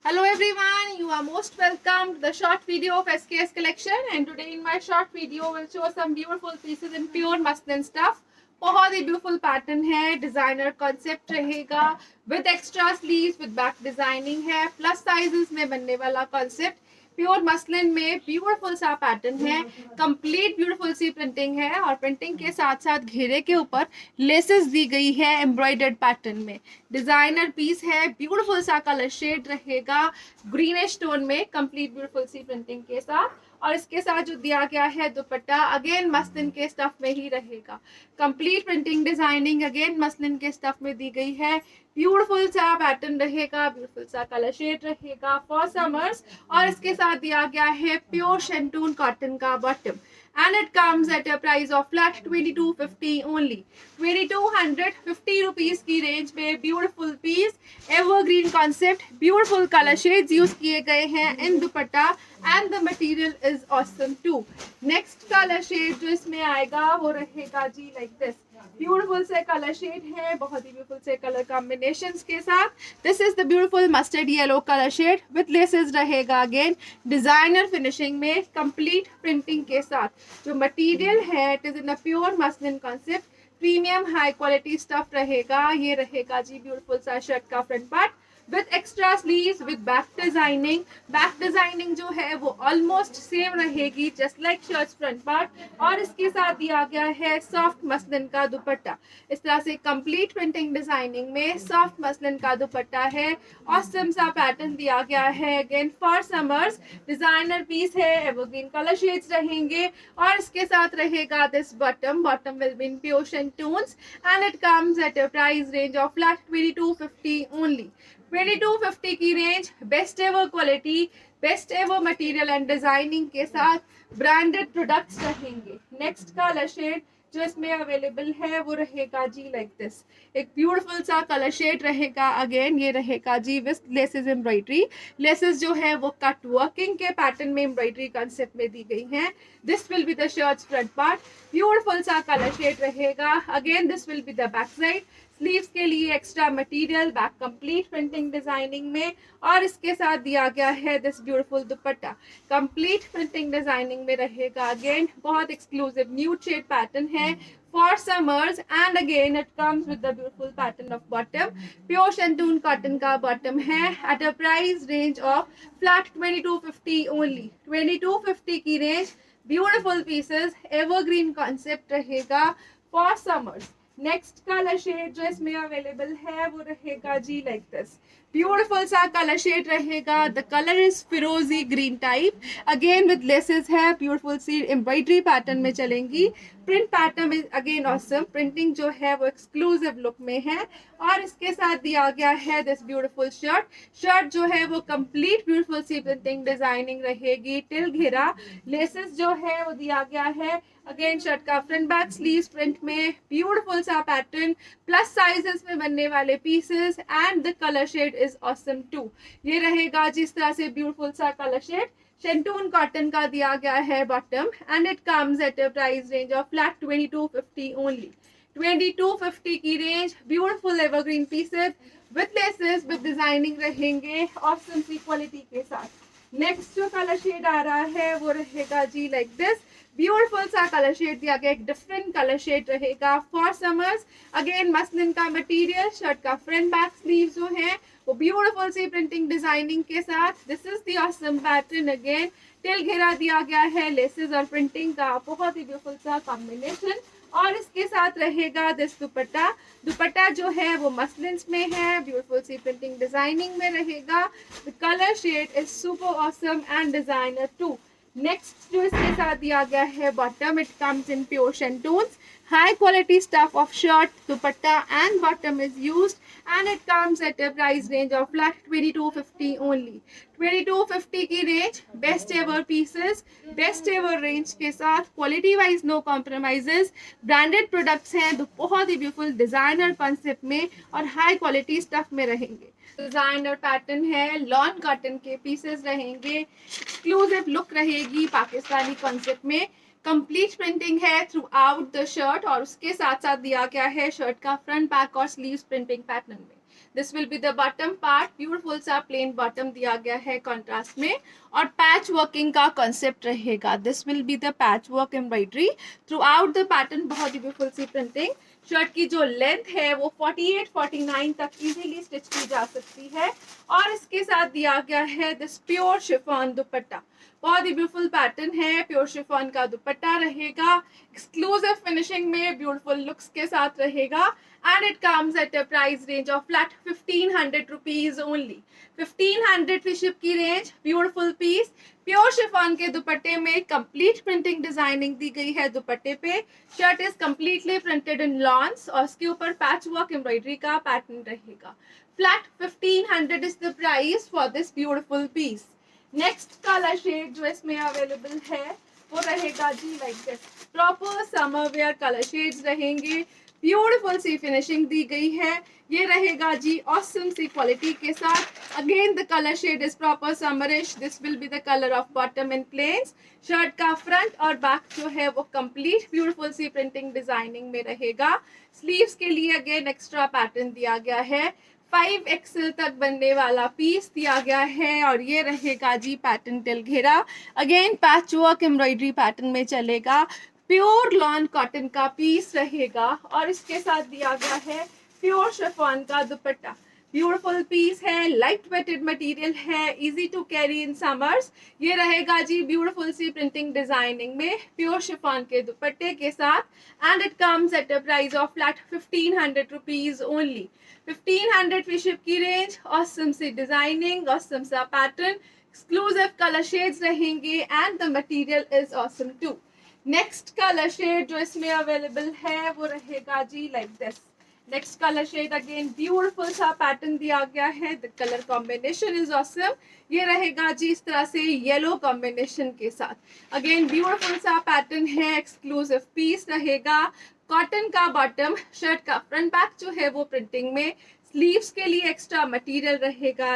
Hello everyone, you are most welcome to the short video of SKS collection, and today in my short video will show some beautiful pieces in pure muslin stuff. बहुत ही beautiful pattern है, designer concept रहेगा with extra sleeves with back designing है, plus sizes में बनने वाला concept pure muslin में beautiful सा पैटर्न है, कंप्लीट ब्यूटीफुल सी प्रिंटिंग है और प्रिंटिंग के साथ साथ घेरे के ऊपर लेसेस दी गई है एम्ब्रॉयडर्ड पैटर्न में। डिजाइनर पीस है, ब्यूटीफुल सा कलर शेड रहेगा ग्रीनिश टोन में, कंप्लीट ब्यूटीफुल सी प्रिंटिंग के साथ। और इसके साथ जो दिया गया है दुपट्टा अगेन मसलिन के स्टफ में ही रहेगा, complete printing designing again muslin के स्टफ में दी गई है। ब्यूटीफुल सा पैटर्न रहेगा, ब्यूटीफुल सा कलर शेड रहेगा फॉर समर्स। और इसके साथ दिया गया है प्योर शेंटून कॉटन का bottom and it comes at a price of flat 2250 only। 2250 rupees की रेंज में beautiful piece, evergreen concept, beautiful colour shades use किए गए हैं in dupatta and the material is awesome too. Next colour shade जो इसमें आएगा वो रहेगा जी लाइक दिस, ब्यूटीफुल से कलर शेड है, बहुत ही ब्यूटीफुल से कलर कॉम्बिनेशंस के साथ। This is the beautiful mustard yellow colour shade with laces रहेगा अगेन डिजाइनर फिनिशिंग में, कंप्लीट प्रिंटिंग के साथ। जो मटेरियल है it is in a pure muslin concept, premium high quality stuff रहेगा। ये रहेगा जी ब्यूटीफुल सा शर्ट का front part with extra sleeves with back designing. Back designing जो है वो ऑलमोस्ट सेम रहेगी just like shirt front part. और इसके साथ दिया गया है सॉफ्ट मसलिन का दुपट्टा, इस तरह से कंप्लीट प्रिंटिंग डिजाइनिंग में सॉफ्ट मसलिन का दुपट्टा है। ऑसम सा पैटर्न दिया गया है again for summers, designer piece है, एवरग्रीन कलर शेड्स रहेंगे। और इसके साथ रहेगा this bottom will be in pure shantoons and it comes at a price range of flat 2250 only. 2250 की range, best ever quality, best ever material and designing के साथ branded products रहेंगे। Next colour shade जो इसमें available है वो रहेगा जी लाइक दिस, एक ब्यूटीफुल सा कलर शेड रहेगा अगेन। ये रहेगा जी विथ लेसेस एम्ब्रॉयडरी, लेसेस जो है वो कट वर्किंग के पैटर्न में एम्ब्रॉयडरी कॉन्सेप्ट में दी गई हैं। This will be the shirt front part, beautiful सा कलर शेड रहेगा again. This will be the back side, sleeves के लिए extra material, back complete printing designing में। और इसके साथ दिया गया है this beautiful dupatta, complete printing designing में रहेगा अगेन। बहुत एक्सक्लूसिव न्यूड शेड पैटर्न है for summers and again it comes with the beautiful pattern of bottom, pure shantoon cotton का बॉटम है at a price range of flat 2250 only. 2250 की range, beautiful pieces, evergreen concept रहेगा for summers. Next colour shade जो इसमें available है वो रहेगा जी लाइक दिस, ब्यूटीफुल सा कलर शेड रहेगा। द कलर इज फिरोजी green type, again with laces है, ब्यूटीफुल सी एम्ब्रॉयडरी पैटर्न में चलेंगी। Print pattern is again awesome, printing जो है वो एक्सक्लूसिव लुक में है। और इसके साथ दिया गया है दिस ब्यूटीफुल शर्ट जो है वो कंप्लीट ब्यूटीफुल सी प्रिंटिंग डिजाइनिंग रहेगी टिल घेरा। लेसेस जो है वो दिया गया है अगेन शर्ट का फ्रंट बैक स्लीव्स प्रिंट में, ब्यूटीफुल सा पैटर्न, प्लस साइजेस में बनने वाले pieces and the colour shade is awesome too. ये रहेगा जिस तरह से ब्यूटीफुल सा कलर शेड, शेंटून कॉटन का दिया गया है bottom and it comes at a price range of flat 2250 only. 2250 की range, beautiful evergreen pieces with laces with designing रहेंगे ऑसम सी क्वालिटी के साथ। नेक्स्ट जो कलर शेड आ रहा है वो रहेगा जी लाइक दिस, ब्यूटीफुल सा कलर शेड दिया गया, एक डिफरेंट कलर शेड रहेगा फॉर समर्स। अगेन मसलिन का मटेरियल, शर्ट का फ्रंट बैक स्लीव जो है वो ब्यूटीफुल सी प्रिंटिंग डिजाइनिंग के साथ। This is the awesome pattern again, till घेरा दिया गया है लेसेस और प्रिंटिंग का बहुत ही ब्यूटीफुल सा कॉम्बिनेशन। और इसके साथ रहेगा दिस दुपट्टा जो है वो मसलिन में है, ब्यूटीफुल सी प्रिंटिंग डिजाइनिंग में रहेगा। The colour shade is super awesome and designer too. Next जो इसके साथ दिया गया है bottom, it comes in pure shantoons, high quality stuff of shirt, dupatta and bottom is used and it comes at a price range of flat 2250 only। 2250 की range, best ever pieces, best ever range के साथ, quality wise no compromises, branded products हैं तो बहुत ही beautiful designer concept में और high quality stuff में रहेंगे। डिजाइनर पैटर्न है, लॉन कॉटन के पीसेस रहेंगे, एक्सक्लूसिव लुक रहेगी पाकिस्तानी कॉन्सेप्ट में। कंप्लीट प्रिंटिंग है थ्रू आउट द शर्ट और उसके साथ साथ दिया गया है शर्ट का फ्रंट बैक और स्लीव्स प्रिंटिंग पैटर्न में। This will be the bottom part, beautiful सा प्लेन बॉटम दिया गया है कॉन्ट्रास्ट में, और पैच वर्किंग का कॉन्सेप्ट रहेगा. This will be the patch work embroidery through out the pattern. बहुत ही ब्यूटीफुल सी प्रिंटिंग. शर्ट की जो लेंथ है वो 48-49 तक इजीली स्टिच की जा सकती है, और इसके साथ दिया गया है दिस प्योर शिफॉन दुपट्टा. बहुत ही ब्यूटीफुल पैटर्न है, प्योर शिफॉन का दुपट्टा रहेगा, एक्सक्लूसिव फिनिशिंग में ब्यूटीफुल लुक्स के साथ रहेगा, and it comes at a price range of flat 1500 rupees only. 1500 free ship की range. Beautiful piece, pure chiffon के दुपट्टे में कंप्लीट प्रिंटिंग डिजाइनिंग दी गई है दुपट्टे पे. Shirt is completely printed in lawns, और इसके ऊपर पैच वर्क एम्ब्रॉयडरी का पैटर्न रहेगा. Flat 1500 is the price for this beautiful piece. Next colour shade जो इसमें अवेलेबल है वो रहेगा जी like this. Proper summer wear colour shades रहेंगे, ब्यूटीफुल सी फिनिशिंग दी गई है. ये रहेगा जी ऑसम सी क्वालिटी के साथ. Again the colour shade is proper summerish. This will be the colour of bottom in plains. Shirt का फ्रंट और बैक जो है वो कंप्लीट ब्यूटीफुल सी प्रिंटिंग डिजाइनिंग में रहेगा. स्लीव्स के लिए अगेन एक्स्ट्रा पैटर्न दिया गया है. 5XL तक बनने वाला पीस दिया गया है, और ये रहेगा जी पैटर्न टिल घेरा. Again patch work embroidery pattern में चलेगा. प्योर लॉन कॉटन का पीस रहेगा, और इसके साथ दिया गया है प्योर शिफॉन का दुपट्टा. ब्यूटीफुल पीस है, लाइट वेटेड मटेरियल है, easy to carry in summers. ये रहेगा जी ब्यूटीफुल सी प्रिंटिंग डिजाइनिंग में प्योर शिफॉन के दुपट्टे के साथ, and it comes at a price of flat 1500 rupees only. 1500 free ship की रेंज. ऑसम सी डिजाइनिंग, ऑसम सा पैटर्न, एक्सक्लूसिव कलर शेड्स रहेंगे, and the material is awesome too. Next colour shade जो इसमें अवेलेबल है वो रहेगा जी like this. Next colour shade again beautiful सा पैटर्न दिया गया है. The colour combination is awesome. ये रहेगा जी इस तरह से येलो कॉम्बिनेशन के साथ. अगेन ब्यूटीफुल सा पैटर्न है, एक्सक्लूसिव पीस रहेगा. कॉटन का बॉटम, शर्ट का फ्रंट बैक जो है वो प्रिंटिंग में. स्लीव्स के लिए एक्स्ट्रा मटेरियल रहेगा.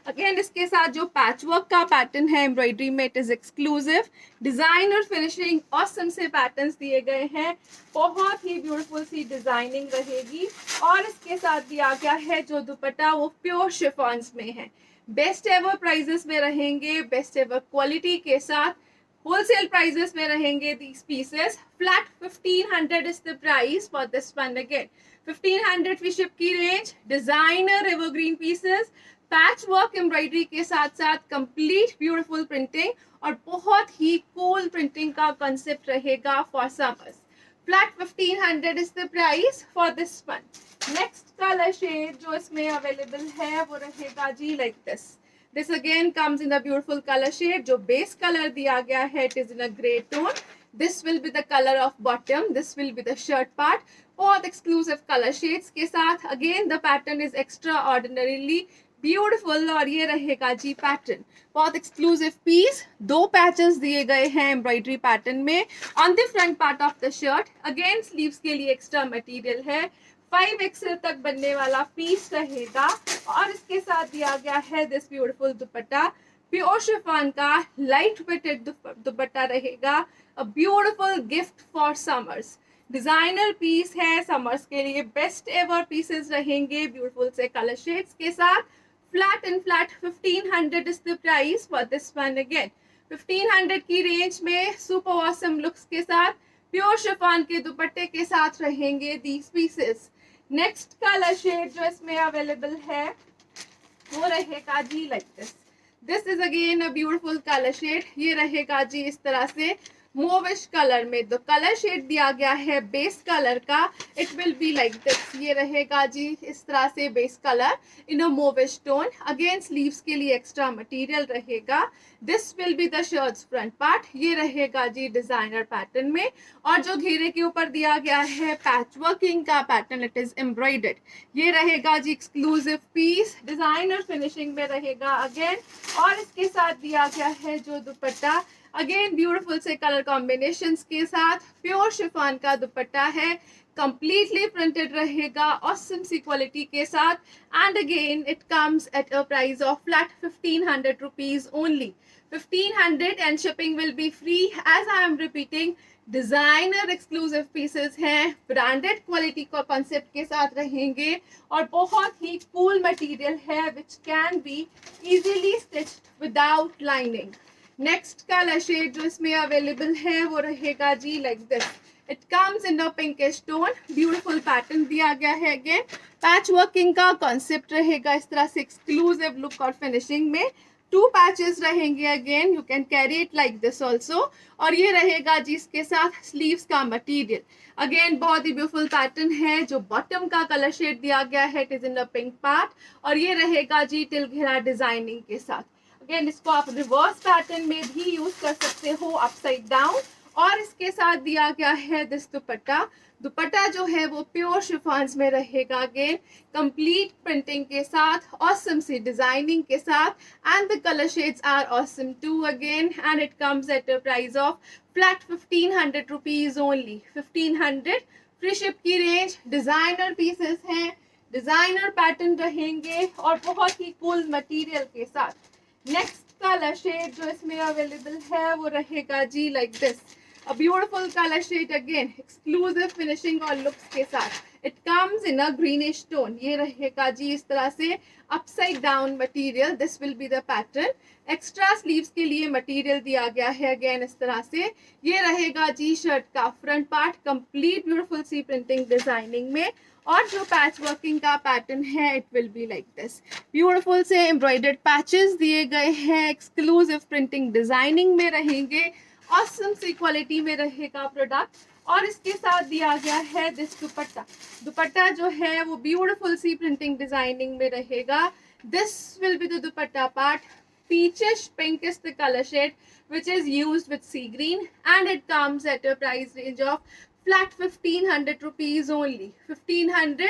अगेन इसके साथ जो पैच वर्क का पैटर्न है एम्ब्रॉयडरी में, इट इज एक्सक्लूसिव. डिजाइन और फिनिशिंग ऑसम से पैटर्न्स दिए गए हैं. बहुत ही ब्यूटीफुल सी डिजाइनिंग रहेगी, और इसके साथ दिया गया है जो दुपट्टा वो प्योर शिफॉन्स में है. बेस्ट एवर प्राइजेस में रहेंगे, बेस्ट एवर क्वालिटी के साथ. होलसेल प्राइजेस में रहेंगे these pieces. Flat 1500 is the price for this one again. 1500 free ship की range. Designer evergreen pieces, patch work embroidery के साथ साथ कंप्लीट ब्यूटीफुल प्रिंटिंग, और बहुत ही कूल प्रिंटिंग का कंसेप्ट रहेगा for summers. Flat 1500 is the price for this one. Next colour shade जो इसमें अवेलेबल है वो रहेगा जी like this. This again comes in a beautiful color shade. जो base color दिया गया है, it is in a grey tone. This will be the color of bottom. This will be the shirt part. बहुत exclusive color shades के साथ. Again the pattern is extraordinarily beautiful, और ये रहेगा जी पैटर्न. बहुत exclusive piece. 2 पैचेस दिए गए हैं एम्ब्रॉयडरी पैटर्न में on the front part of the shirt. Again sleeves के लिए एक्स्ट्रा मटेरियल है. 5XL तक बनने वाला पीस रहेगा, और इसके साथ दिया गया है this beautiful dupatta. Pure chiffon का लाइट वेटेड दुपट्टा रहेगा. A beautiful gift for summers. Designer piece है, समर्स के लिए बेस्ट एवर पीसेस रहेंगे ब्यूटीफुल से कलर शेड्स के साथ. Flat and flat 1500 is the price for this one again. 1500 की रेंज में सुपर ऑसम लुक्स के साथ प्योर शिफॉन के दुपट्टे के साथ रहेंगे these pieces. Next colour shade जो इसमें अवेलेबल है वो रहेगा जी like this. This is again a beautiful colour shade. ये रहेगा जी इस तरह से मोविश कलर में. द कलर शेड दिया गया है बेस कलर का. It will be like this. ये रहेगा जी इस तरह से base colour in a mauvish tone. Again sleeves के लिए एक्स्ट्रा मटेरियल रहेगा. This will be the shirts front part. ये रहेगा जी डिजाइनर पैटर्न में, और जो घेरे के ऊपर दिया गया है पैच वर्किंग का पैटर्न, इट इज एम्ब्रॉयडर्ड. ये रहेगा जी एक्सक्लूसिव पीस. डिजाइनर फिनिशिंग में रहेगा अगेन, और इसके साथ दिया गया है जो दुपट्टा, अगेन ब्यूटीफुल से कलर कॉम्बिनेशंस के साथ. प्योर शिफॉन का दुपट्टा है. कंप्लीटली प्रिंटेड रहेगा ऑसम सी क्वालिटी के साथ. And again it comes at a price of flat 1500 rupees only. 1500 and shipping will be free. As I am repeating, designer exclusive pieces हैं, branded quality का concept के साथ रहेंगे और बहुत ही कूल मटेरियल है which can be easily stitched without lining. Next colour shade जो इसमें अवेलेबल है वो रहेगा जी like this. It comes in the pinkish tone. Beautiful pattern दिया गया है. अगेन पैच वर्किंग का कॉन्सेप्ट रहेगा इस तरह से एक्सक्लूसिव लुक और फिनिशिंग में. 2 पैचेस रहेंगे. Again you can carry it like this also. और ये रहेगा जी इसके साथ स्लीव्स का मटेरियल. अगेन बहुत ही ब्यूटीफुल पैटर्न है. जो बॉटम का कलर शेड दिया गया है it is in the pink part और ये रहेगा जी टिल घेरा डिजाइनिंग के साथ. अगेन इसको आप रिवर्स पैटर्न में भी यूज कर सकते हो, अपसाइड डाउन. और इसके साथ दिया गया है दिस दुपट्टा. दुपट्टा जो है वो प्योर शिफॉन्स में रहेगा. अगेन कंप्लीट प्रिंटिंग के साथ, ऑसम सी डिजाइनिंग के साथ. And the colour shades are awesome too. Again and it comes at a price of flat 1500 rupees only. 1500 free ship की रेंज. डिजाइनर पीसेस हैं, डिजाइनर पैटर्न रहेंगे और बहुत ही कूल मटेरियल के साथ. नेक्स्ट कलर शेड जो इसमें अवेलेबल है वो रहेगा जी like this. A beautiful colour shade. Again exclusive finishing और लुक्स के साथ. It comes in a greenish tone. ये रहेगा जी इस तरह से upside down material. This will be the pattern. Extra sleeves के लिए मटेरियल दिया गया है. अगेन इस तरह से ये रहेगा जी शर्ट का फ्रंट पार्ट. कंप्लीट ब्यूटीफुल सी प्रिंटिंग डिजाइनिंग में. और जो पैच वर्किंग का पैटर्न है it will be like this. Beautiful से एम्ब्रॉयडर्ड पैचेस दिए गए हैं. एक्सक्लूसिव प्रिंटिंग डिजाइनिंग में रहेंगे. ऑसम सी क्वालिटी में रहेगा प्रोडक्ट. और इसके साथ दिया गया है दिस दुपट्टा. दुपट्टा जो है वो ब्यूटीफुल सी प्रिंटिंग डिजाइनिंग में रहेगा. This will be the dupatta part. Peachish pink is the color shade which is used with sea green and it comes at a price range of flat 1500 rupees only. 1500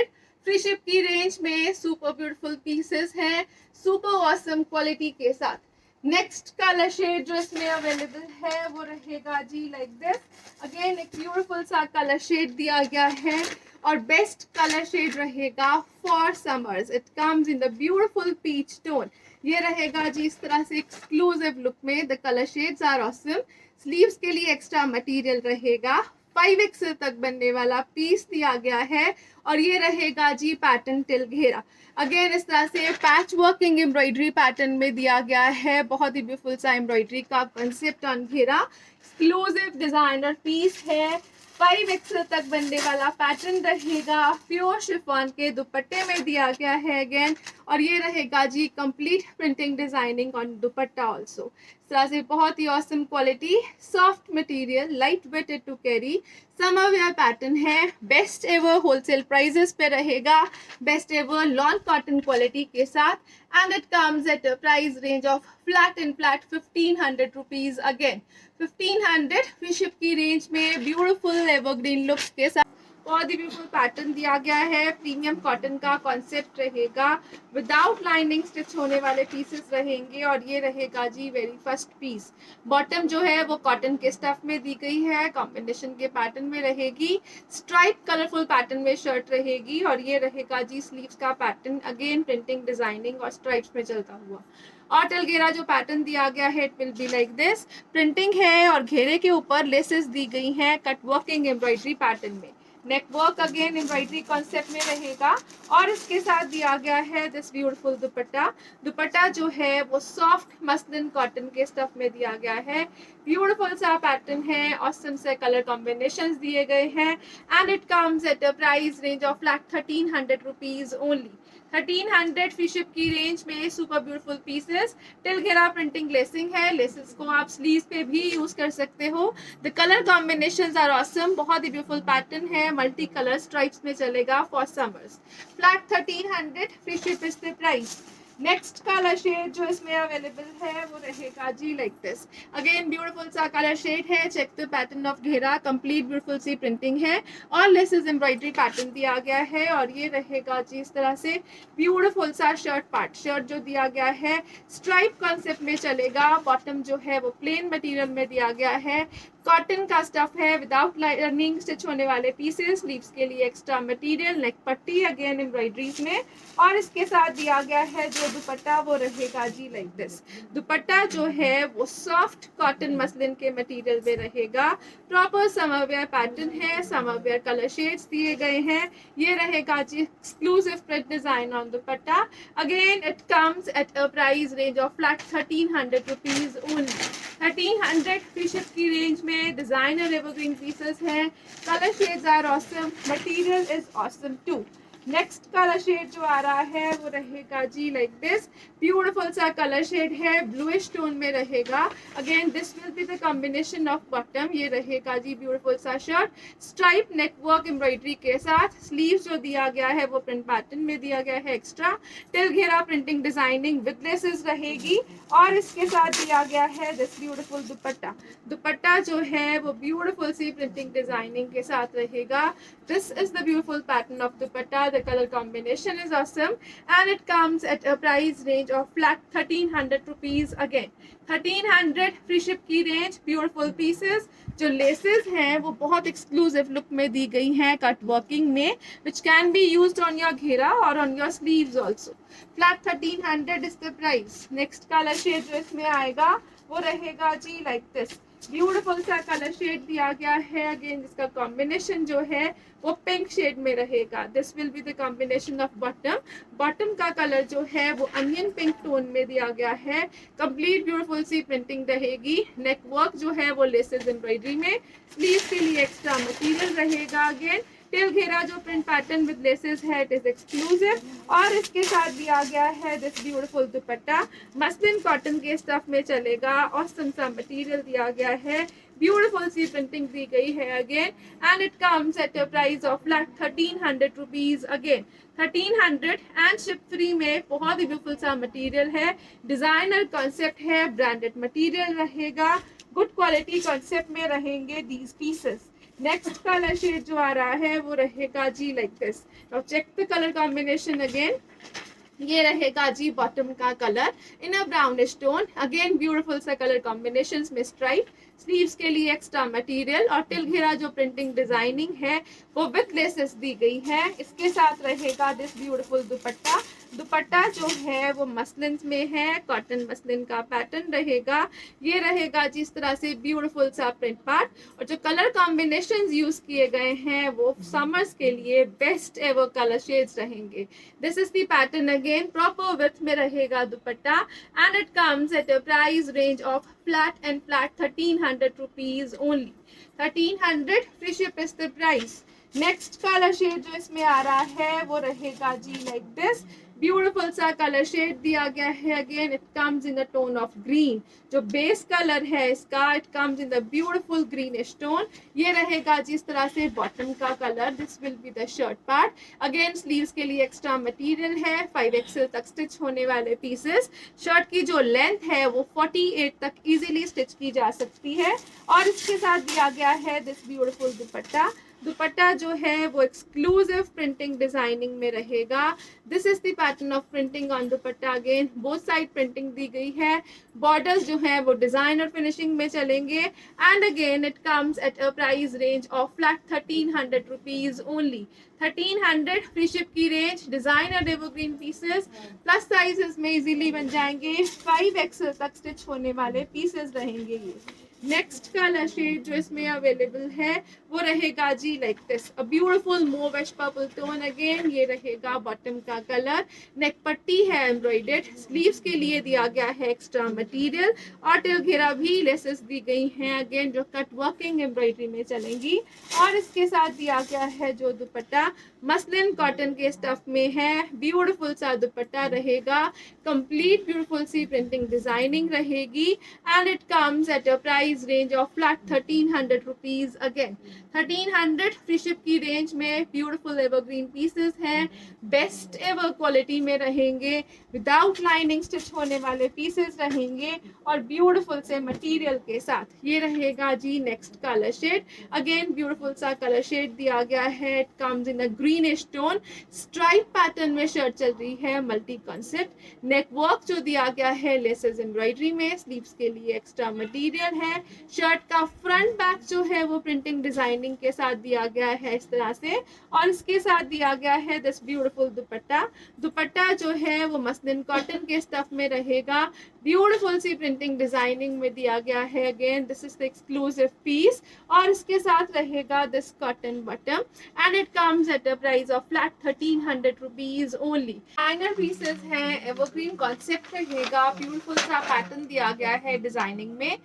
free ship की range में super beautiful pieces हैं, super awesome quality के साथ. Next colour shade जो इसमें available है वो रहेगा जी लाइक दिस. अगेन एक ब्यूटीफुल सा कलर शेड दिया गया है और बेस्ट कलर शेड रहेगा for summers. It comes in the beautiful peach tone. ये रहेगा जी इस तरह से एक्सक्लूसिव लुक में. The colour shades are awesome. Sleeves के लिए एक्स्ट्रा मटेरियल रहेगा. 5x तक बनने वाला पीस दिया गया है और ये रहेगा जी पैटर्न टिल घेरा. अगेन इस तरह से पैच वर्किंग एम्ब्रॉयडरी पैटर्न में दिया गया है. बहुत ही ब्यूटीफुल सा एम्ब्रॉयडरी का कंसेप्ट ऑन घेरा. एक्सक्लूसिव डिजाइनर पीस है. 5x तक बनने वाला पैटर्न रहेगा. प्योर शिफॉन के दुपट्टे में दिया गया है अगेन. और ये रहेगा जी complete printing designing on dupatta also. इस तरह से बहुत ही awesome quality, soft material, light weighted to carry, summer wear pattern है. बेस्ट एवर होलसेल प्राइजेस पे रहेगा. Best ever lawn cotton quality के साथ. And it comes at a price range of flat 1500 rupees. Again 1500 free ship की range में beautiful evergreen looks के साथ. बहुत ही ब्यूटीफुल पैटर्न दिया गया है. प्रीमियम कॉटन का कॉन्सेप्ट रहेगा. विदाउट लाइनिंग स्टिच होने वाले पीसेस रहेंगे. और ये रहेगा जी वेरी फर्स्ट पीस. बॉटम जो है वो कॉटन के स्टफ में दी गई है. कॉम्बिनेशन के पैटर्न में रहेगी. स्ट्राइप कलरफुल पैटर्न में शर्ट रहेगी. और ये रहेगा जी स्लीव्स का पैटर्न. अगेन प्रिंटिंग डिजाइनिंग और स्ट्राइप्स में चलता हुआ. और टिल घेरा जो पैटर्न दिया गया है it will be like this. Printing है और घेरे के ऊपर लेसेस दी गई हैं कट वर्किंग एम्ब्रॉयडरी पैटर्न में. नेक वर्क अगेन एम्ब्रॉयडरी कॉन्सेप्ट में रहेगा. और इसके साथ दिया गया है दिस ब्यूटीफुल दुपट्टा. दुपट्टा जो है वो सॉफ्ट मसलिन कॉटन के स्टफ में दिया गया है. ब्यूटीफुल सा पैटर्न है. ऑसम से कलर कॉम्बिनेशंस दिए गए हैं. And it comes at a price range of flat 1300 rupees only. 1300 free ship की रेंज में सुपर ब्यूटीफुल पीसेस. टिल घेरा प्रिंटिंग लेसिंग है. लेसेस को आप स्लीव्स पे भी यूज कर सकते हो. The colour combinations are awesome. बहुत ही ब्यूटीफुल पैटर्न है. मल्टी कलर स्ट्राइप्स में चलेगा for summers. Flat 1300 free ship is the price. Next colour shade जो इसमें अवेलेबल है वो रहेगा जी लाइक दिस। अगेन ब्यूटीफुल सा कलर शेड है। चेक द पैटर्न ऑफ घेरा, कंप्लीट ब्यूटीफुल सी प्रिंटिंग है और लेसेस एम्ब्रॉयडरी पैटर्न दिया गया है। और ये रहेगा जी इस तरह से ब्यूटीफुल सा शर्ट पार्ट। शर्ट जो दिया गया है स्ट्राइप कॉन्सेप्ट में चलेगा। बॉटम जो है वो प्लेन मटेरियल में दिया गया है, कॉटन का स्टफ है विदाउट लाइनिंग, स्टिच होने वाले पीसेस, स्लीव्स के लिए एक्स्ट्रा मटेरियल, नेक पट्टी अगेन एम्ब्रॉयडरीज में। और इसके साथ दिया गया है जो दुपट्टा वो रहेगा जी लाइक दिस। दुपट्टा जो है वो सॉफ्ट कॉटन मसलिन के मटेरियल में रहेगा। प्रॉपर समर वेयर पैटर्न है, समर वेयर कलर शेड्स दिए गए हैं। ये रहेगा जी exclusive print design on dupatta. Again it comes at a price range of flat 1300 rupees only. 1300 free ship की रेंज में डिजाइनर एवरग्रीन पीसेस हैं। Colour shades are awesome, material is awesome too. Next colour shade जो आ रहा है वो रहेगा जी लाइक दिस। ब्यूटीफुल सा कलर शेड है, ब्लूइश टोन में रहेगा। Again this will be the combination of bottom. ये रहेगा जी ब्यूटीफुल सा शर्ट, स्ट्राइप नेकवर्क एम्ब्रॉयडरी के साथ। स्लीव्स जो दिया गया है वो प्रिंट पैटर्न में दिया गया है एक्स्ट्रा। टिल घेरा प्रिंटिंग डिजाइनिंग विद लेसेस रहेगी। और इसके साथ दिया गया है दिस ब्यूटीफुल दुपट्टा। दुपट्टा जो है वो ब्यूटीफुल सी प्रिंटिंग डिजाइनिंग के साथ रहेगा। This is the beautiful pattern of dupatta. The color combination is awesome and it comes at a price range of flat 1300 rupees again. 1300 free ship की रेंज। Beautiful pieces. जो laces हैं वो बहुत exclusive look में दी गई हैं cut working में, which can be used on your घेरा और on your sleeves also. Flat 1300 is the price. Next color shade जो इसमें आएगा वो रहेगा जी like this. ब्यूटीफुल सा कलर शेड दिया गया है। अगेन जिसका कॉम्बिनेशन जो है वो पिंक शेड में रहेगा। This will be the combination of bottom. Bottom का कलर जो है वो अनियन पिंक टोन में दिया गया है। कंप्लीट ब्यूटीफुल सी प्रिंटिंग रहेगी। नेक वर्क जो है वो लेसेस एम्ब्रॉयडरी में। स्लीव्स के लिए एक्स्ट्रा मटेरियल रहेगा। अगेन टिल घेरा जो प्रिंट पैटर्न विद लेसेस है इट इज एक्सक्लूसिव। और इसके साथ दिया गया है this beautiful dupatta. Muslin cotton के स्टफ में चलेगा। ऑसम सा मटेरियल दिया गया है। ब्यूटीफुल सी प्रिंटिंग दी गई है again and it comes at a price of flat 1300 rupees again. 1300 and ship free में बहुत ही ब्यूटीफुल सा मटेरियल है। डिजाइनर कॉन्सेप्ट है, ब्रांडेड मटेरियल रहेगा। गुड क्वालिटी कॉन्सेप्ट में रहेंगे these pieces. Next colour shade जो आ रहा है वो रहेगा जी like this. Now check the colour combination again. ये रहेगा जी बॉटम का colour in a brownish tone. Again beautiful सा कलर कॉम्बिनेशंस में स्ट्राइप, स्लीव्स के लिए एक्स्ट्रा मटेरियल और टिल घेरा जो प्रिंटिंग डिजाइनिंग है वो विद लेसेस दी गई है। इसके साथ रहेगा दिस ब्यूटीफुल दुपट्टा। दुपट्टा जो है वो मसलिन में है, कॉटन मसलिन का पैटर्न रहेगा। ये रहेगा जिस तरह से ब्यूटीफुल सा प्रिंट पार्ट। और जो कलर कॉम्बिनेशंस यूज किए गए हैं वो समर्स के लिए बेस्ट एवर कलर शेड्स रहेंगे। This is the pattern again. Proper width में रहेगा dupatta and it comes at a price range of flat 1300 rupees only. 1300 free ship is the price. Next colour shade जो इसमें आ रहा है वो रहेगा जी लाइक दिस। ब्यूटीफुल सा कलर शेड दिया गया है। Again it comes in the tone of green. जो बेस कलर है इसका it comes in the beautiful greenish tone. ये रहेगा जिस तरह से बॉटम का colour. This will be the shirt part. Again sleeves के लिए एक्स्ट्रा मटेरियल है। 5XL तक स्टिच होने वाले पीसेस। शर्ट की जो लेंथ है वो 48 तक इजीली स्टिच की जा सकती है। और इसके साथ दिया गया है दिस ब्यूटीफुल दुपट्टा। दुपट्टा जो है वो एक्सक्लूसिव प्रिंटिंग डिजाइनिंग में रहेगा। This is the pattern of printing on dupatta. Again both side printing दी गई है। बॉर्डर्स जो है वो डिजाइनर फिनिशिंग में चलेंगे and again it comes at a price range of flat 1300 rupees only. 1300 free ship की range. Designer evergreen pieces plus sizes में इजीली बन जाएंगे। 5XL तक स्टिच होने वाले पीसेस रहेंगे ये। नेक्स्ट कलर शेड जो इसमें अवेलेबल है वो रहेगा जी like this. A beautiful mauvish purple tone. Again ये रहेगा बॉटम का कलर। नेक पट्टी है एम्ब्रॉयडर्ड। स्लीव्स के लिए दिया गया है एक्स्ट्रा मटेरियल और टिल घेरा भी लेसेस दी गई हैं अगेन जो कट वर्किंग एम्ब्रॉयडरी में चलेंगी। और इसके साथ दिया गया है जो दुपट्टा मसलिन कॉटन के स्टफ में है। ब्यूटीफुल सा दुपट्टा रहेगा। कंप्लीट ब्यूटीफुल सी प्रिंटिंग डिजाइनिंग रहेगी and it comes at a price price range of flat 1300 rupees. Again 1300 free ship की रेंज में ब्यूटीफुल एवरग्रीन पीसेस हैं, बेस्ट एवर क्वालिटी में रहेंगे, विदाउट लाइनिंग स्टिच होने वाले पीसेस रहेंगे और ब्यूटीफुल से मटेरियल के साथ। ये रहेगा जी next colour shade. Again beautiful सा कलर शेड दिया गया है, it comes in a greenish tone, stripe pattern में शर्ट चल रही है, मल्टी कॉन्सेप्ट। नेक वर्क जो दिया गया है लेसेस एम्ब्रॉयडरी में, स्लीव्स के लिए एक्स्ट्रा मटेरियल है। शर्ट का फ्रंट बैक जो है वो प्रिंटिंग डिजाइनिंग के साथ दिया गया है इस तरह से, और इसके साथ दिया गया है दिस ब्यूटीफुल दुपट्टा। दुपट्टा जो है वो मसलिन कॉटन के स्टफ में रहेगा, ब्यूटीफुल सी प्रिंटिंग डिजाइनिंग में दिया गया है। Again this is the exclusive piece और इसके साथ रहेगा this cotton bottom and it comes at a price of flat 1300 rupees only. Final pieces हैं, एवरग्रीन कॉन्सेप्ट रहेगा, ब्यूटीफुल सा पैटर्न दिया गया है डिजाइनिंग में,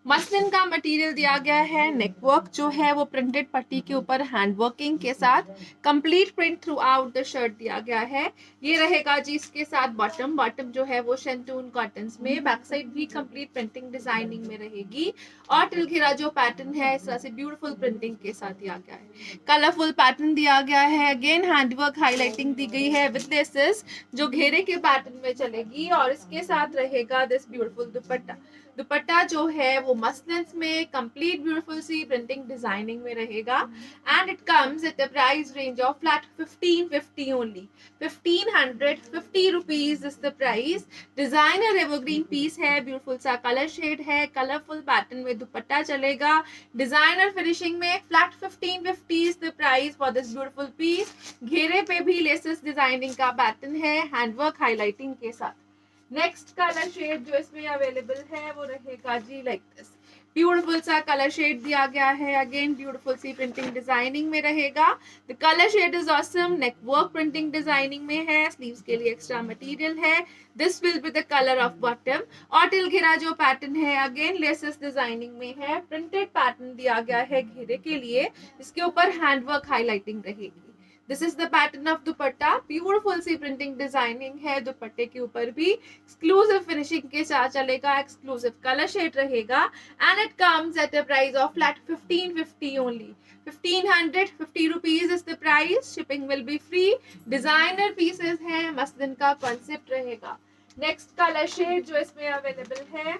मसलिन का मटेरियल दिया गया है, नेक वर्क जो है वो प्रिंटेड पट्टी के ऊपर हैंड वर्किंग के साथ, complete print through out the shirt दिया गया है। ये रहेगा जी इसके साथ बॉटम। बॉटम जो है वो शेंटून कॉटन्स में, बैक साइड भी कंप्लीट प्रिंटिंग डिजाइनिंग में रहेगी और टिलघिरा जो पैटर्न है इस तरह से ब्यूटीफुल प्रिंटिंग के साथ दिया गया है। कलरफुल पैटर्न दिया गया है, अगेन हैंडवर्क हाईलाइटिंग दी गई है विद लेसेस जो घेरे के पैटर्न में चलेगी और इसके साथ रहेगा दिस ब्यूटीफुल दुपट्टा। दुपट्टा जो है वो मसलिन में कंप्लीट ब्यूटीफुल सी प्रिंटिंग डिजाइनिंग में रहेगा and it comes at a price range of flat 1550 only. 1550 rupees is the price. Designer evergreen piece है, ब्यूटीफुल सा कलर शेड है, कलरफुल पैटर्न में दुपट्टा चलेगा, डिजाइनर फिनिशिंग में। Flat 1550 is the price for this beautiful piece. घेरे पे भी laces designing का पैटर्न है, हैंडवर्क हाईलाइटिंग के साथ। नेक्स्ट कलर शेड जो इसमें अवेलेबल है वो रहेगा जी लाइक दिस, ब्यूटीफुल सा कलर शेड दिया गया है, अगेन ब्यूटीफुल सी प्रिंटिंग डिजाइनिंग में रहेगा। The colour shade is awesome, neck work printing designing में है, स्लीव्स के लिए एक्स्ट्रा मटेरियल है। This will be the colour of bottom और टिलघिरा जो पैटर्न है अगेन लेसेस डिजाइनिंग में है, प्रिंटेड पैटर्न दिया गया है घेरे के लिए, इसके ऊपर हैंडवर्क हाईलाइटिंग रहेगी। This is the pattern of dupatta, beautiful सी प्रिंटिंग डिजाइनिंग है दुपट्टे के ऊपर भी, एक्सक्लूसिव फिनिशिंग के साथ चलेगा, एक्सक्लूसिव कलर शेड रहेगा and it comes at a price of flat 1550 only. 1550 rupees is the price, shipping will be free. Designer pieces हैं, मसलिन का कॉन्सेप्ट रहेगा। नेक्स्ट कलर शेड जो इसमें अवेलेबल है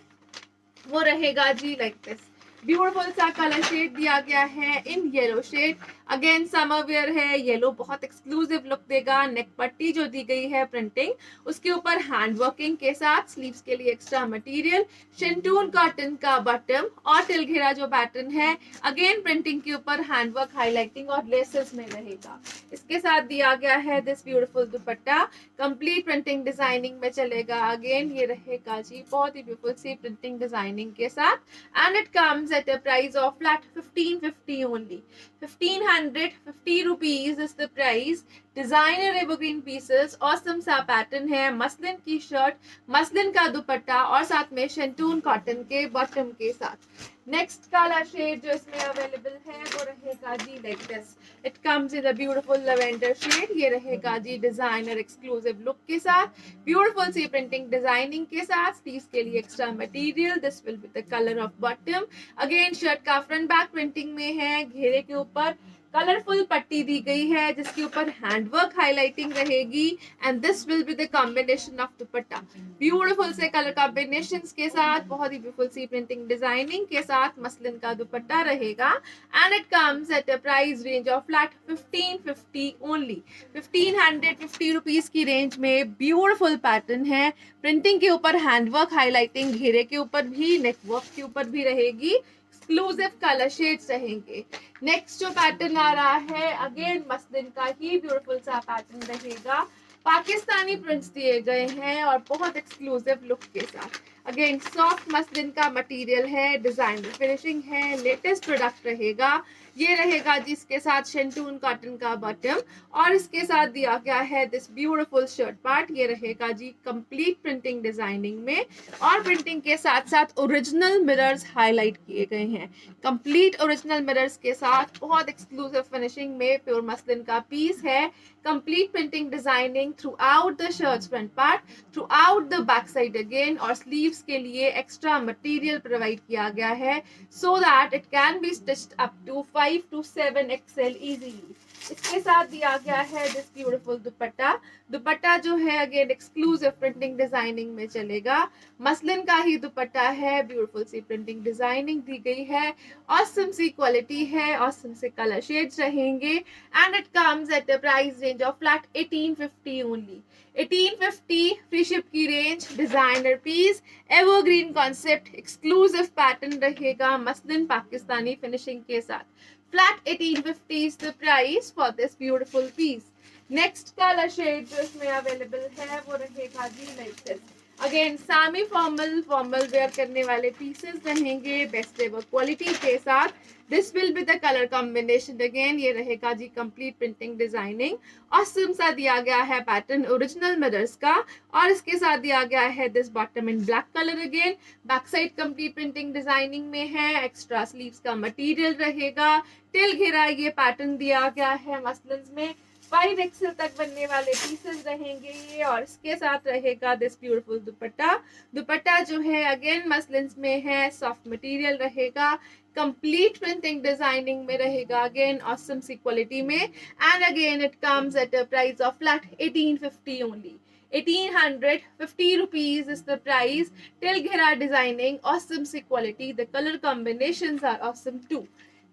वो रहेगा जी लाइक दिस, ब्यूटीफुल सा कलर शेड दिया गया है in yellow shade, again summer wear है, येलो बहुत एक्सक्लूसिव लुक देगा। नेक पट्टी जो दी गई है प्रिंटिंग, उसके ऊपर हैंड वर्किंग के साथ, स्लीव्स के लिए एक्स्ट्रा मटेरियल, शेंटून कॉटन का बॉटम और टिलघिरा जो पैटर्न है अगेन प्रिंटिंग के ऊपर हैंडवर्क हाईलाइटिंग और लेसेस में रहेगा। इसके साथ दिया गया है this beautiful dupatta, complete printing designing में चलेगा, अगेन ये रहेगा जी बहुत ही ब्यूटीफुल सी प्रिंटिंग डिजाइनिंग के साथ and it comes at a price of flat 1550 only. 1550 rupees is the price. Designer evergreen pieces, awesome सा पैटर्न है, मसलिन की शर्ट, मसलिन का दुपट्टा और साथ में शेंटून कॉटन के बॉटम के साथ। नेक्स्ट कलर शेड जो इसमें अवेलेबल है वो रहेगा जी like this, it comes in a beautiful lavender shade. ये रहेगा जी डिजाइनर एक्सक्लूसिव लुक के साथ, ब्यूटीफुल सी प्रिंटिंग डिजाइनिंग के साथ, स्लीव्स के लिए extra material. This will be the colour of bottom, again shirt का फ्रंट बैक प्रिंटिंग में है, घेरे के ऊपर कलरफुल पट्टी दी गई है जिसके ऊपर हैंडवर्क हाईलाइटिंग रहेगी and this will be the combination of dupatta, beautiful से कलर कॉम्बिनेशंस के साथ, बहुत ही ब्यूटीफुल सी प्रिंटिंग डिजाइनिंग के साथ मसलिन का दुपट्टा रहेगा and it comes at a price range of flat 1550 only. 1550 rupees की रेंज में ब्यूटीफुल पैटर्न है, प्रिंटिंग के ऊपर हैंडवर्क हाईलाइटिंग, घेरे के ऊपर भी, नेक वर्क के ऊपर भी रहेगी, एक्सक्लूसिव कलर शेड्स रहेंगे। नेक्स्ट जो पैटर्न आ रहा है अगेन मसलिन का ही ब्यूटीफुल सा पैटर्न रहेगा, पाकिस्तानी प्रिंट्स दिए गए हैं और बहुत एक्सक्लूसिव लुक के साथ। अगेन सॉफ्ट मसलिन का मटेरियल है, डिजाइनर फिनिशिंग है, लेटेस्ट प्रोडक्ट रहेगा। ये रहेगा जी इसके साथ शेंटून कॉटन का बॉटम और इसके साथ दिया गया है दिस ब्यूटीफुल शर्ट पार्ट। ये रहेगा जी कंप्लीट प्रिंटिंग डिजाइनिंग में और प्रिंटिंग के साथ साथ ओरिजिनल मिरर्स हाईलाइट किए गए हैं। कंप्लीट ओरिजिनल मिरर्स के साथ बहुत एक्सक्लूसिव फिनिशिंग में प्योर मसलिन का पीस है। Complete printing designing through out the shirt front part, through out the back side again, और स्लीव्स के लिए एक्स्ट्रा मटेरियल प्रोवाइड किया गया है so that it can be stitched up to 5 to 7 XL easily। इसके साथ दिया गया है दिस ब्यूटीफुल दुपट्टा। दुपट्टा जो है अगेन एक्सक्लूसिव प्रिंटिंग डिजाइनिंग में चलेगा। मसलिन का ही दुपट्टा है, ब्यूटीफुल सी प्रिंटिंग डिजाइनिंग दी गई है, ऑसम सी क्वालिटी है, ऑसम से कलर शेड्स रहेंगे and it comes at a price range of flat 1850 only. 1850 free ship की range, designer piece, evergreen concept, exclusive pattern रहेगा मसलिन पाकिस्तानी फिनिशिंग के साथ। Flat 1850 is the price for this beautiful piece. Next color shade जो इसमें available है वो रहेगा जी like this. Again semi formal wear करने वाले पीसेस रहेंगे बेस्ट एवर क्वालिटी के साथ। This will be the colour combination again. ये रहेगा जी कंप्लीट प्रिंटिंग डिजाइनिंग, ऑसम सा दिया गया है पैटर्न ओरिजिनल मिरर्स का और इसके साथ दिया गया है this bottom in black colour again. Back side complete printing designing में है, एक्स्ट्रा स्लीव्स का मटेरियल रहेगा, टिल घेरा ये पैटर्न दिया गया है मसलिन्स में। 5 एक्सेल तक बनने वाले पीसेस रहेंगे ये और इसके साथ रहेगा दिस ब्यूटीफुल दुपट्टा। दुपट्टा जो है अगेन मसलिन्स में है, सॉफ्ट मटेरियल रहेगा, कंप्लीट प्रिंटिंग डिजाइनिंग में रहेगा, अगेन ऑसम सी क्वालिटी में and again it comes at a price of flat 1850 only. 1850 rupees is the price. Till ghera designing, awesome सी quality. The color combinations are awesome too.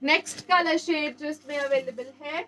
Next color shade जो इसमें available है,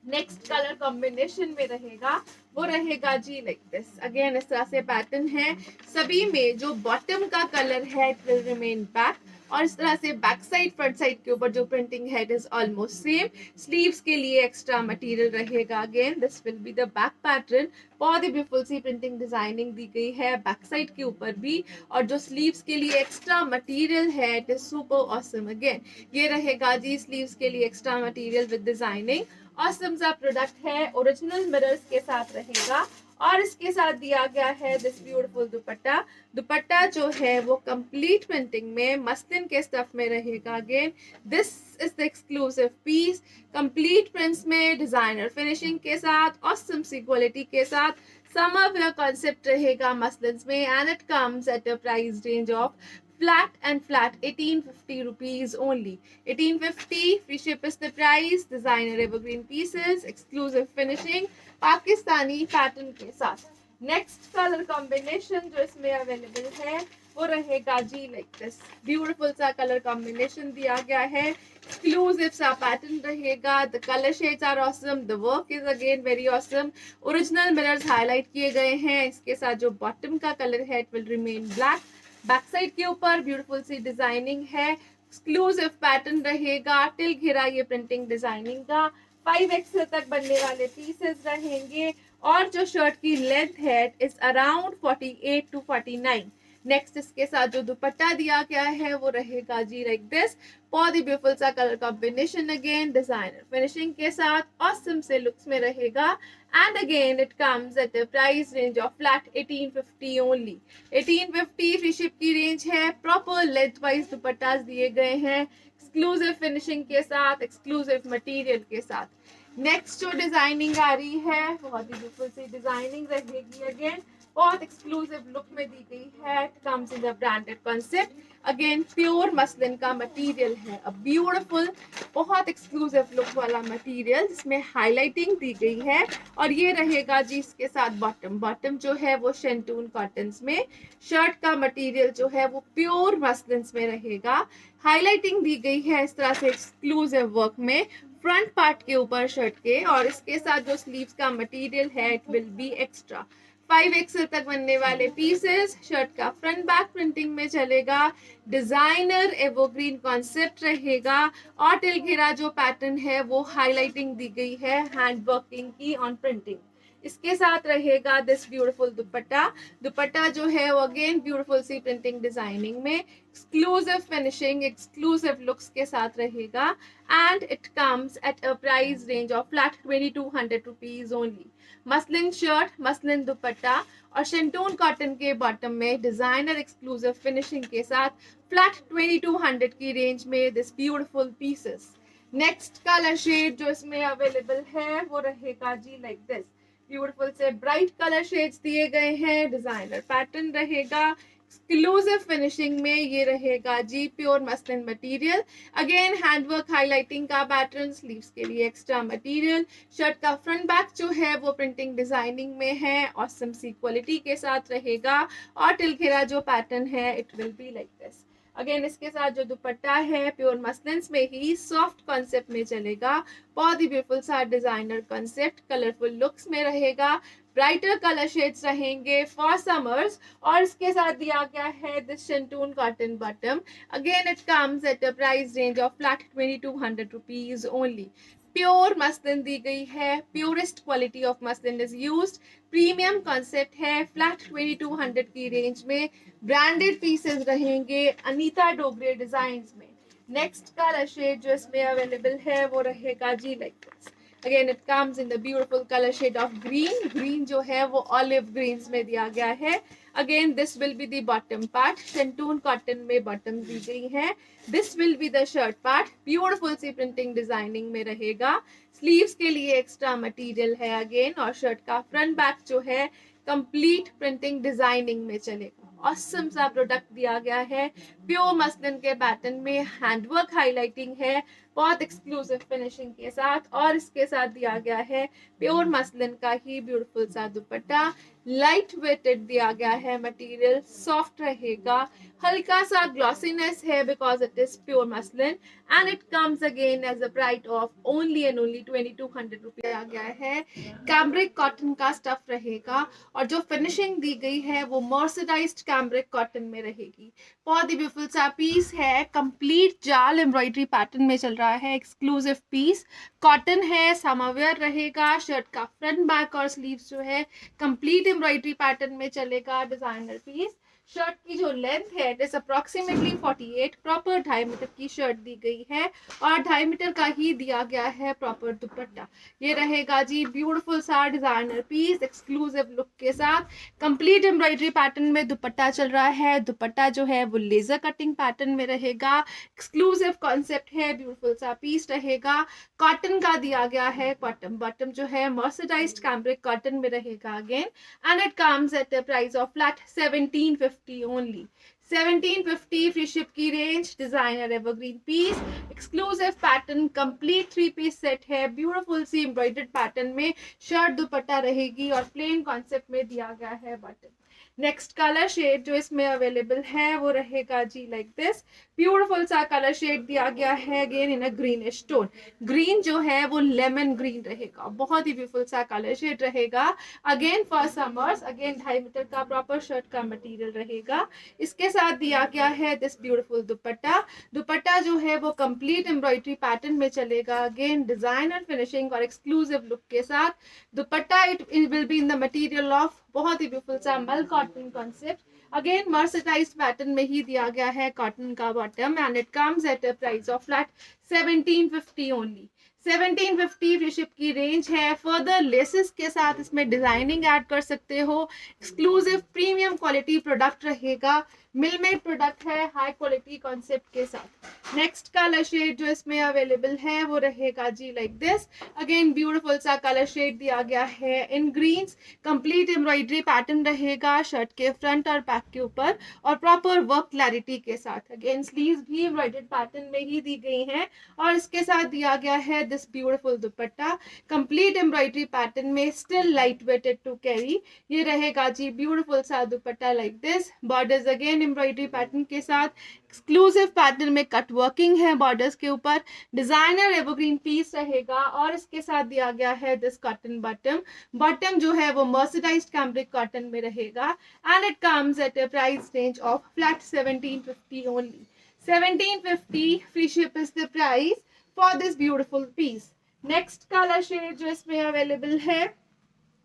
next colour combination में रहेगा वो रहेगा जी like this. Again इस तरह से पैटर्न है, सभी में जो बॉटम का कलर है इट विल रिमेन बैक और इस तरह से बैक साइड फ्रंट साइड के ऊपर जो प्रिंटिंग है it is almost same. Sleeves के लिए एक्स्ट्रा मटेरियल रहेगा, again this will be the back pattern. बहुत ही ब्यूटीफुल सी प्रिंटिंग डिजाइनिंग दी गई है बैक साइड के ऊपर भी और जो स्लीव्स के लिए एक्स्ट्रा मटेरियल है it is super awesome. Again ये रहेगा जी स्लीव्स के लिए extra material with designing, awesome सा प्रोडक्ट है, ओरिजिनल मिरर्स के साथ रहेगा और इसके साथ दिया गया है दिस ब्यूटीफुल दुपट्टा। दुपट्टा जो है वो कंप्लीट प्रिंटिंग में मसलिन के स्टफ में रहेगा। Again this is the exclusive piece, complete prints में डिजाइनर फिनिशिंग के साथ, ऑसम सी क्वालिटी के साथ, समर वेयर कॉन्सेप्ट रहेगा मसलिन्स में and it comes at a price range of flat 1850 rupees only। 1850 free ship is the price, designer evergreen pieces, exclusive finishing, Pakistani pattern के साथ। नेक्स्ट कलर कॉम्बिनेशन जो इसमें अवेलेबल है वो रहेगा जी लाइक दिस। ब्यूटीफुल सा कलर कॉम्बिनेशन दिया गया है, एक्सक्लूसिव सा पैटर्न रहेगा, the colour shades are awesome, the work is again very awesome, original mirrors highlight किए गए हैं। इसके साथ जो बॉटम का कलर है it will remain black, back side के ऊपर ब्यूटीफुल सी डिजाइनिंग है, एक्सक्लूसिव पैटर्न रहेगा, टिल घेरा ये प्रिंटिंग डिजाइनिंग का। 5 एक्सेल तक बनने वाले पीसेस रहेंगे और जो शर्ट की लेंथ है इज अराउंड 48 to 49। नेक्स्ट इसके साथ जो दुपट्टा दिया गया है वो रहेगा जी लाइक दिस। बहुत ही ब्यूटीफुल सा colour combination, again designer finishing के साथ, ऑसम से लुक्स में रहेगा and again it comes at a price range of flat 1850 only. 1850 free ship की रेंज है, प्रॉपर लेंथ वाइज दुपट्टास दिए गए हैं एक्सक्लूसिव फिनिशिंग के साथ, एक्सक्लूसिव मटेरियल के साथ। नेक्स्ट जो डिजाइनिंग आ रही है बहुत ही ब्यूटीफुल सी डिजाइनिंग रहेगी, अगेन बहुत एक्सक्लूसिव लुक में दी गई है, it comes in the branded concept. Again pure muslin का मटेरियल है, अ ब्यूटीफुल बहुत एक्सक्लूसिव लुक वाला मटेरियल जिसमें हाईलाइटिंग दी गई है और ये रहेगा जी इसके साथ बॉटम जो है वो शेंटून कॉटन्स में, शर्ट का मटेरियल जो है वो प्योर मसलिन्स में रहेगा, हाईलाइटिंग दी गई है इस तरह से एक्सक्लूसिव वर्क में फ्रंट पार्ट के ऊपर शर्ट के और इसके साथ जो स्लीव्स का मटेरियल है it will be extra. 5 XL तक बनने वाले पीसेस, शर्ट का फ्रंट बैक प्रिंटिंग में चलेगा, डिजाइनर एवरग्रीन कॉन्सेप्ट रहेगा और टिल घेरा जो पैटर्न है वो हाईलाइटिंग दी गई है हैंड वर्किंग की ऑन प्रिंटिंग। इसके साथ रहेगा दिस ब्यूटीफुल दुपट्टा। दुपट्टा जो है वो अगेन ब्यूटीफुल सी प्रिंटिंग डिजाइनिंग में एक्सक्लूसिव फिनिशिंग, एक्सक्लूसिव लुक्स के साथ रहेगा and it comes at a price range of flat 2200 rupees only. Muslin shirt, muslin dupatta और शेंटून कॉटन के बॉटम में डिजाइनर एक्सक्लूसिव फिनिशिंग के साथ फ्लैट 2200 की रेंज में this beautiful pieces. Next colour shade जो इसमें अवेलेबल है वो रहेगा जी लाइक दिस। ब्यूटीफुल से ब्राइट कलर शेड्स दिए गए हैं, डिजाइनर पैटर्न रहेगा, एक्सक्लूसिव फिनिशिंग में ये रहेगा जी pure muslin material. Again handwork highlighting का पैटर्न, स्लीव्स के लिए एक्स्ट्रा मटेरियल। शर्ट का फ्रंट बैक जो है वो प्रिंटिंग डिजाइनिंग में है, ऑसम सी क्वालिटी के साथ रहेगा और टिलखेरा जो पैटर्न है it will be like this. Again इसके साथ जो दुपट्टा है प्योर मसलिन्स में ही सॉफ्ट कॉन्सेप्ट में चलेगा, बहुत ही ब्यूटीफुल सा डिजाइनर कॉन्सेप्ट, कलरफुल लुक्स में रहेगा, ब्राइटर कलर शेड्स रहेंगे फॉर समर्स। और इसके साथ दिया गया है this shantoon cotton bottom. Again it comes at a price range of flat 2200 rupees only. Pure muslin दी गई है, purest quality of muslin is used, premium concept है, फ्लैट 2200 की रेंज में ब्रांडेड पीसेस रहेंगे अनीता डोगरे डिजाइन्स में। नेक्स्ट कलर शेड जो इसमें अवेलेबल है वो रहेगा जी like this. Again it comes in the beautiful colour shade of green. Green जो है वो ऑलिव ग्रीन्स में दिया गया है। Again this will be the bottom part, shantoon cotton में बॉटम दी गई है। This will be the shirt part, beautiful सी प्रिंटिंग डिजाइनिंग में रहेगा, स्लीव्स के लिए एक्स्ट्रा मटेरियल है अगेन, और शर्ट का फ्रंट बैक जो है कंप्लीट प्रिंटिंग डिजाइनिंग में चलेगा। ऑसम सा प्रोडक्ट दिया गया है, प्योर मसलिन के पैटर्न में हैंडवर्क हाईलाइटिंग है, बहुत एक्सक्लूसिव फिनिशिंग के साथ, और इसके साथ दिया गया है प्योर मसलिन का ही ब्यूटीफुल सा दुपट्टा। लाइट वेटेड दिया गया है मटेरियल, सॉफ्ट रहेगा, हल्का सा ग्लॉसीनेस है because it is pure muslin and it comes again as a price of only and only 2200 rupees आ गया है। कैम्ब्रिक कॉटन का स्टफ रहेगा और जो फिनिशिंग दी गई है वो मर्सराइज्ड कैम्ब्रिक कॉटन में रहेगी। बहुत ही ब्यूटीफुल सा पीस है, कंप्लीट जाल एम्ब्रॉयडरी पैटर्न में चल रहा है, एक्सक्लूसिव पीस, कॉटन है, समरवेयर रहेगा। शर्ट का फ्रंट बैक और स्लीव्स जो है कंप्लीट एम्ब्रॉयडरी पैटर्न में चलेगा, डिजाइनर पीस। शर्ट की जो लेंथ है it is approximately 48, proper 2.5 metre की शर्ट दी गई है और 2.5 मीटर का ही दिया गया है प्रॉपर दुपट्टा। ये रहेगा जी ब्यूटीफुल सा डिजाइनर पीस एक्सक्लूसिव लुक के साथ, कंप्लीट एम्ब्रॉयडरी पैटर्न में दुपट्टा चल रहा है। दुपट्टा जो है वो लेजर कटिंग पैटर्न में रहेगा, एक्सक्लूसिव कॉन्सेप्ट है, ब्यूटीफुल सा पीस रहेगा। कॉटन का दिया गया है, बॉटम बॉटम जो है मर्सराइज्ड कैम्ब्रिक कॉटन में रहेगा again and it comes at a price of flat 1750 only. 1750 free ship की range, designer evergreen piece, exclusive pattern, complete 3 piece set है, ब्यूटीफुल सी एम्ब्रॉयडर्ड पैटर्न में शर्ट दुपट्टा रहेगी और प्लेन कॉन्सेप्ट में दिया गया है बटन। नेक्स्ट कलर शेड जो इसमें अवेलेबल है वो रहेगा जी लाइक दिस। ब्यूटीफुल सा कलर शेड दिया गया है again in a greenish tone. Green जो है वो लेमन ग्रीन रहेगा, बहुत ही ब्यूटीफुल सा कलर शेड रहेगा again for summers. Again 2.5 metre का प्रॉपर शर्ट का मटेरियल रहेगा। इसके साथ दिया गया है दिस ब्यूटीफुल दुपट्टा। दुपट्टा जो है वो कंप्लीट एम्ब्रॉयडरी पैटर्न में चलेगा, अगेन डिजाइनर फिनिशिंग और एक्सक्लूसिव लुक के साथ। दुपट्टा it will be in the material of बहुत ही ब्यूटीफुल सा मल cotton concept, again mercerised pattern में ही दिया गया है कॉटन का bottom and it comes at a price of flat 1750 only. 1750 free ship की रेंज है। फर्दर लेसेस के साथ इसमें डिजाइनिंग ऐड कर सकते हो, एक्सक्लूसिव प्रीमियम क्वालिटी प्रोडक्ट रहेगा, मिलमेड प्रोडक्ट है हाई क्वालिटी कॉन्सेप्ट के साथ। नेक्स्ट कलर शेड जो इसमें अवेलेबल है वो रहेगा जी लाइक दिस। अगेन ब्यूटीफुल सा कलर शेड दिया गया है इन ग्रीन्स, कंप्लीट एम्ब्रॉयडरी पैटर्न रहेगा शर्ट के फ्रंट और बैक के ऊपर और प्रॉपर वर्क क्लैरिटी के साथ। अगेन स्लीव्स भी एम्ब्रॉयडर्ड पैटर्न में ही दी गई हैं और इसके साथ दिया गया है this beautiful dupatta, complete embroidery pattern में, still light weighted to carry. ये रहेगा जी ब्यूटीफुल सा dupatta like this. Borders again embroidery pattern के साथ, एक्सक्लूसिव पैटर्न में कट वर्किंग है बॉर्डर्स के ऊपर, डिजाइनर एवरग्रीन पीस रहेगा और इसके साथ दिया गया है दिस कॉटन बॉटम। बॉटम जो है वो मर्सराइज्ड कैम्ब्रिक कॉटन में रहेगा and it comes at a price range of flat 1750 only. 1750 free ship is the price for this beautiful piece. Next colour shade जो इसमें अवेलेबल है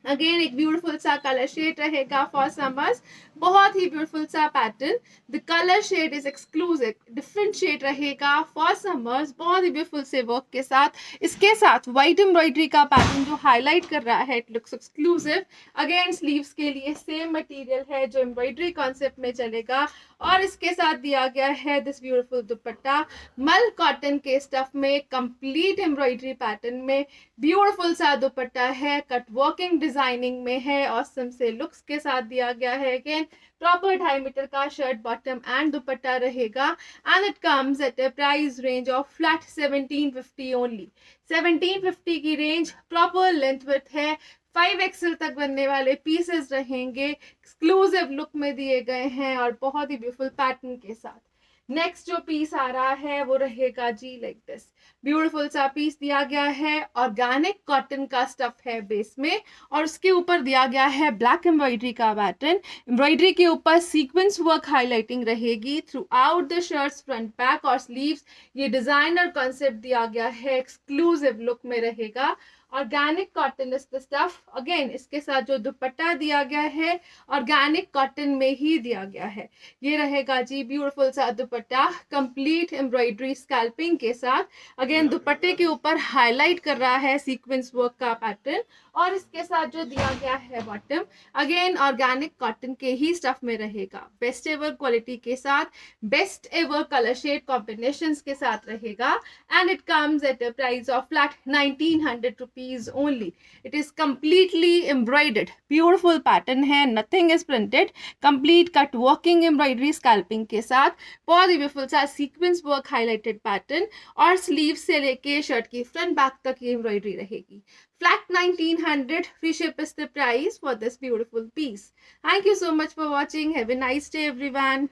अगेन एक beautiful सा कलर शेड रहेगा फॉर समर्स, बहुत ही ब्यूटीफुल सा pattern. The colour shade is exclusive, different shade रहेगा फॉर समर्स, बहुत ही ब्यूटीफुल से वर्क के साथ। इसके साथ व्हाइट एम्ब्रॉयडरी का पैटर्न जो हाईलाइट कर रहा है, it looks exclusive. Again sleeves के लिए सेम मटेरियल है जो एम्ब्रॉयडरी कॉन्सेप्ट में चलेगा, और इसके साथ दिया गया है दिस ब्यूटीफुल दुपट्टा मल कॉटन के स्टफ में, कंप्लीट एम्ब्रॉयडरी पैटर्न में, ब्यूटीफुल सा दुपट्टा है, कट वर्किंग डिजाइनिंग में है, ऑसम से लुक्स के साथ दिया गया है। अगेन प्रॉपर 2.5 मीटर का शर्ट बॉटम एंड दुपट्टा रहेगा, and it comes at a price range of flat 1750 only. 1750 की रेंज, प्रॉपर लेंथ विड्थ है, 5XL तक बनने वाले पीसेस रहेंगे, एक्सक्लूसिव लुक में दिए गए हैं और बहुत ही ब्यूटीफुल पैटर्न के साथ। नेक्स्ट जो पीस आ रहा है वो रहेगा जी लाइक दिस, ब्यूटीफुल सा पीस दिया गया है, ऑर्गेनिक कॉटन का स्टफ है बेस में, और उसके ऊपर दिया गया है ब्लैक एम्ब्रॉयडरी का पैटर्न। एम्ब्रॉयडरी के ऊपर सीक्वेंस वर्क हाईलाइटिंग रहेगी through out the shirts, front back और स्लीव्स। ये डिजाइनर कॉन्सेप्ट दिया गया है, एक्सक्लूसिव लुक में रहेगा। Organic cotton is the stuff. Again इसके साथ जो दुपट्टा दिया गया है ऑर्गेनिक कॉटन में ही दिया गया है। ये रहेगा जी ब्यूटीफुल सा दुपट्टा, कंप्लीट एम्ब्रॉयडरी स्कैल्पिंग के साथ। अगेन दुपट्टे के ऊपर हाईलाइट कर रहा है सीक्वेंस वर्क का पैटर्न, और इसके साथ जो दिया गया है बॉटम, अगेन ऑर्गेनिक कॉटन के ही स्टफ में रहेगा, बेस्ट एवर क्वालिटी के साथ, best ever colour shade combinations के साथ रहेगा, and it comes at a price of flat 1900 rupees only. It is completely embroidered, beautiful pattern है, nothing is printed, complete cut working embroidery scalloping के साथ, बहुत ही ब्यूटीफुल सा सीक्वेंस वर्क हाईलाइटेड पैटर्न, और स्लीव से लेके शर्ट की फ्रंट बैक तक ये एम्ब्रॉयडरी रहेगी। Flat 1900, free ship is the price for this beautiful piece. Thank you so much for watching. Have a nice day everyone.